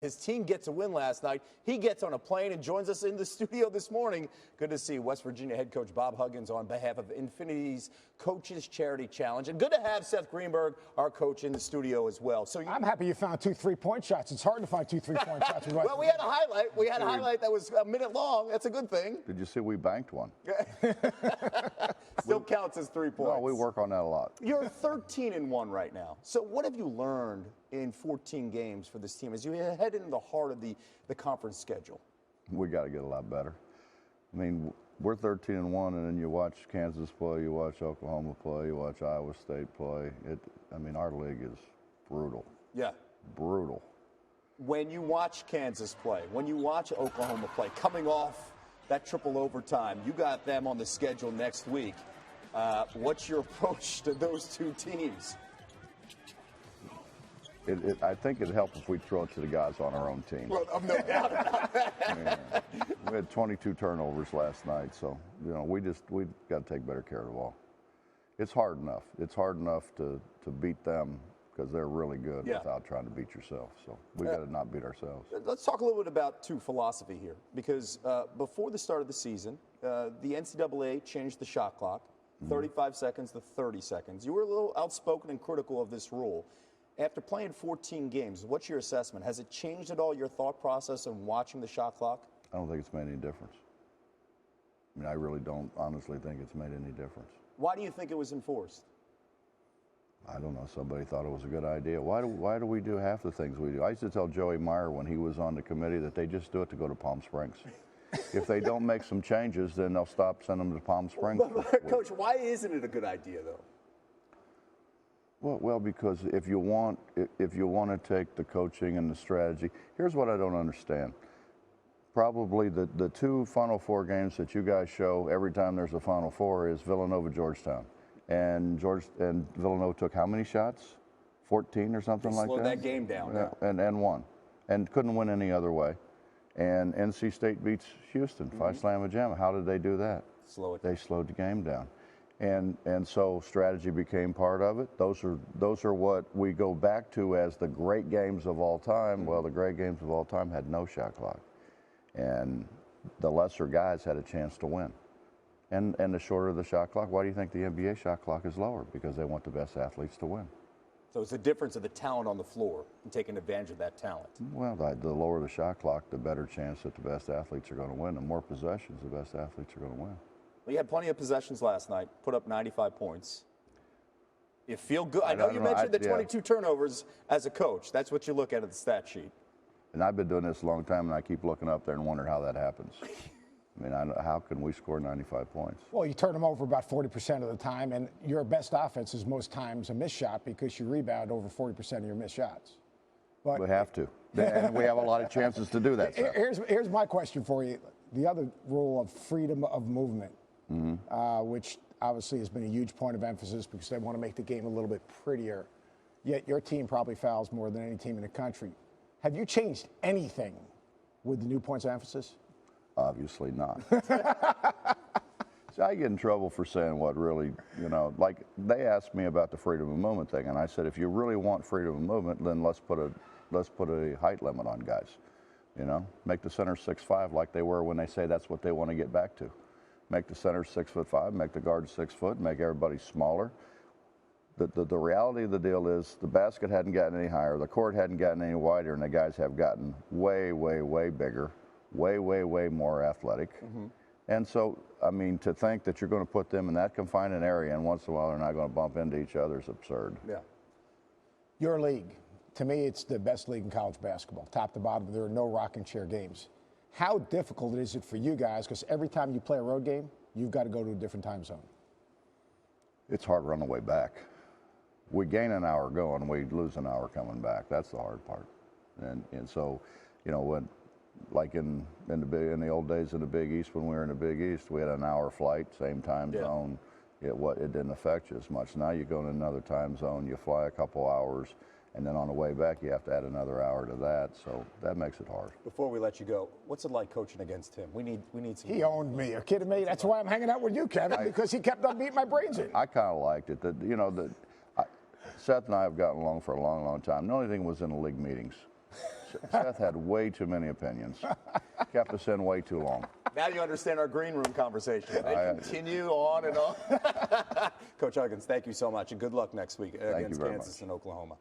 His team gets a win last night. He gets on a plane and joins us in the studio this morning. Good to see West Virginia head coach Bob Huggins on behalf of Infinity's Coaches Charity Challenge. And good to have Seth Greenberg, our coach, in the studio as well. So I'm happy you found 2 3-point shots. It's hard to find 2 3-point shots. Well, we had a highlight. We had a hight that was a minute long. That's a good thing. Did you see we banked one? Still counts as 3 points. No, we work on that a lot. You're 13-1 right now. So what have you learned in 14 games for this team as you head into the heart of the conference schedule? We got to get a lot better. I mean, we're 13-1, and then you watch Kansas play, you watch Oklahoma play, you watch Iowa State play. I mean, our league is brutal. Yeah. Brutal. When you watch Kansas play, when you watch Oklahoma play, coming off that triple overtime, you got them on the schedule next week. What's your approach to those two teams? I think it'd help if we throw it to the guys on our own team. Well, I'm no doubt about that. We had 22 turnovers last night, so we got to take better care of the ball. It's hard enough. It's hard enough to beat them because they're really good without trying to beat yourself. So we got to not beat ourselves. Let's talk a little bit about philosophy here, because before the start of the season, the NCAA changed the shot clock, 35 seconds to 30 seconds. You were a little outspoken and critical of this rule. After playing 14 games, what's your assessment? Has it changed at all your thought process in watching the shot clock? I don't think it's made any difference. I mean, I really don't honestly think it's made any difference. Why do you think it was enforced? I don't know. Somebody thought it was a good idea. Why do we do half the things we do? I used to tell Joey Meyer when he was on the committee that they just do it to go to Palm Springs. If they don't make some changes, then they'll stop sending them to Palm Springs. But Coach, why isn't it a good idea, though? Well, because if you want to take the coaching and the strategy, here's what I don't understand. Probably the 2 Final Four games that you guys show every time there's a Final Four is Villanova-Georgetown. And Villanova took how many shots? 14 or something like that? Slowed that game down. Yeah, and won. And couldn't win any other way. And NC State beats Houston, 5-slam-a-jam. How did they do that? They slowed the game down. And so strategy became part of it. Those are what we go back to as the great games of all time. Well, the great games of all time had no shot clock. And the lesser guys had a chance to win. And the shorter the shot clock, why do you think the NBA shot clock is lower? Because they want the best athletes to win. So it's the difference of the talent on the floor and taking advantage of that talent. Well, the lower the shot clock, the better chance that the best athletes are going to win. The more possessions, the best athletes are going to win. Well, you had plenty of possessions last night, put up 95 points. You feel good. I know you mentioned the 22 turnovers as a coach. That's what you look at the stat sheet. And I've been doing this a long time, and I keep looking up there and wondering how that happens. I mean, how can we score 95 points? Well, you turn them over about 40% of the time, and your best offense is most times a missed shot because you rebound over 40% of your missed shots. But we have to. And we have a lot of chances to do that. Here's my question for you. The other rule of freedom of movement, which obviously has been a huge point of emphasis because they want to make the game a little bit prettier. Yet your team probably fouls more than any team in the country. Have you changed anything with the new points of emphasis? Obviously not. See, I get in trouble for saying what really, like they asked me about the freedom of movement thing, and I said, if you really want freedom of movement, then let's put a height limit on guys. Make the center 6'5" like they were when they say that's what they want to get back to. Make the center 6'5", make the guard 6 foot, make everybody smaller. The reality of the deal is the basket hadn't gotten any higher, the court hadn't gotten any wider, and the guys have gotten way, way, way bigger, way, way, way more athletic. And so, I mean, to think that you're going to put them in that confined area and once in a while they're not going to bump into each other is absurd. Yeah. Your league, to me, it's the best league in college basketball, top to bottom. There are no rocking chair games. How difficult is it for you guys? Because every time you play a road game, you've got to go to a different time zone. It's hard on the way back. We gain an hour going, we lose an hour coming back. That's the hard part. And so, when, like in the old days in the Big East, when we were in the Big East, we had an hour flight, same time zone. It didn't affect you as much. Now you go in another time zone, you fly a couple hours, and then on the way back you have to add another hour to that. So that makes it hard. Before we let you go, what's it like coaching against him? We need some. He owned me. You're kidding me? That's why I'm hanging out with you, Kevin, because he kept on beating my brains in. I kind of liked it. Seth and I have gotten along for a long, long time. The only thing was in the league meetings. Seth had way too many opinions. Kept us in way too long. Now you understand our green room conversation. They continue on and on. Coach Huggins, thank you so much, and good luck next week against Kansas and Oklahoma.